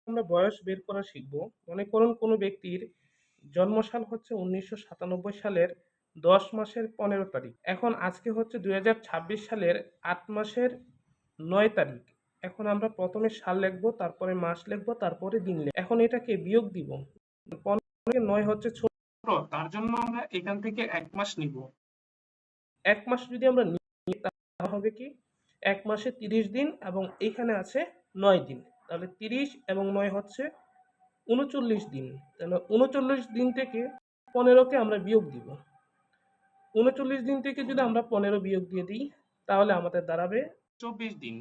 আমরা বয়স বের করা শিখব। মনে করুন কোনো ব্যক্তির জন্মসাল হচ্ছে ১৯৯৭ সালের ১০ মাসের ১৫ তারিখ। এখন আজকে হচ্ছে ২০২৬ সালের ৮ মাসের ৯ তারিখ। এখন আমরা প্রথমে সাল লিখব, তারপরে মাস লিখব, তারপরে দিন লিখব। এখন এটাকে বিয়োগ দিব। ১৫ থেকে ৯ হচ্ছে ছোট, তার জন্য আমরা এখান থেকে ১ মাস নিব। ১ মাস যদি আমরা নিই তাহলে হবে কি ১ মাসে ৩০ দিন এবং এখানে আছে ৯ দিন। তাহলে ৩০ এবং ৯ হচ্ছে ৩৯ দিন। তাহলে ৩৯ দিন থেকে ১৫ কে আমরা বিয়োগ দিব। ৩৯ দিন থেকে যদি আমরা ১৫ বিয়োগ দিয়ে দিই তাহলে আমাদের দাঁড়াবে ২৪ দিন।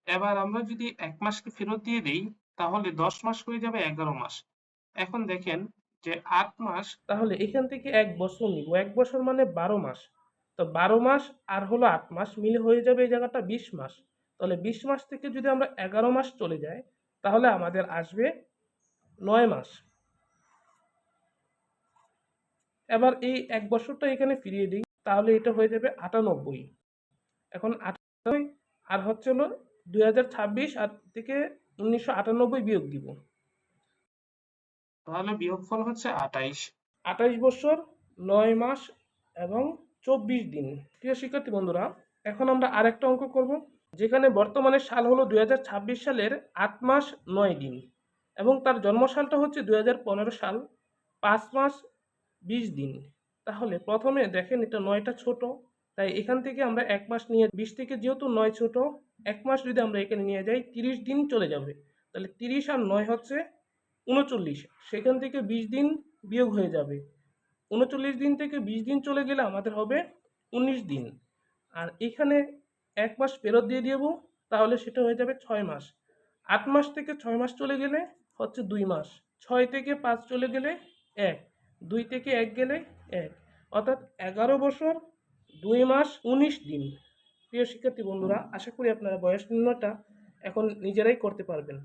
এবার আমরা যদি ১ মাসকে ফেরত দিয়ে দেই তাহলে ১০ মাস হয়ে যাবে ১১ মাস। এখন দেখেন যে ৮ মাস, তাহলে এখান থেকে ১ বছর নিব। ১ বছর মানে ১২ মাস। তো ১২ মাস আর হলো ৮ মাস মিলে হয়ে যাবে এই জায়গাটা ২০ মাস। তাহলে ২০ মাস থেকে যদি আমরা ১১ মাস চলে যাই তাহলে আমাদের আসবে ৯ মাস। এবার এই ১ বছরটা এখানে ফিরিয়ে দিই তাহলে এটা হয়ে যাবে ৯৮। এখন ৯৮ আর হচ্ছে হলো ২০২৬ আর থেকে ১৯৯৮ বিয়োগ দিব। তাহলে বিয়োগফল হচ্ছে ২৮। ২৮ বছর ৯ মাস এবং ২৪ দিন। প্রিয় শিক্ষার্থী বন্ধুরা, এখন আমরা আরেকটা অঙ্ক করব, যেখানে বর্তমানে সাল হলো ২০২৬ সালের ৮ মাস ৯ দিন এবং তার জন্মসালটা হচ্ছে ২০১৫ সাল ৫ মাস ২০ দিন। তাহলে প্রথমে দেখেন এটা ৯টা ছোট, তাই এখান থেকে আমরা ১ মাস নিয়ে ২০ থেকে যেহেতু ৯ ছোট, ১ মাস যদি আমরা এখানে নিয়ে যাই ৩০ দিন চলে যাবে। তাহলে ৩০ আর ৯ হচ্ছে ৩৯। সেখান থেকে ২০ দিন বিয়োগ হয়ে যাবে। ৩৯ দিন থেকে ২০ দিন চলে গেলে আমাদের হবে ১৯ দিন। আর এখানে ১ মাস ফেরত দিয়ে দেব, তাহলে সেটা হয়ে যাবে ৬ মাস। ৮ মাস থেকে ৬ মাস চলে গেলে হচ্ছে ২ মাস। ৬ থেকে ৫ চলে গেলে ১, ২ থেকে ১ গেলে ১, অর্থাৎ ১১ বছর ২ মাস ১৯ দিন। প্রিয় শিক্ষার্থী বন্ধুরা, আশা করি আপনারা বয়স নির্ণয়টা এখন নিজেরাই করতে পারবেন।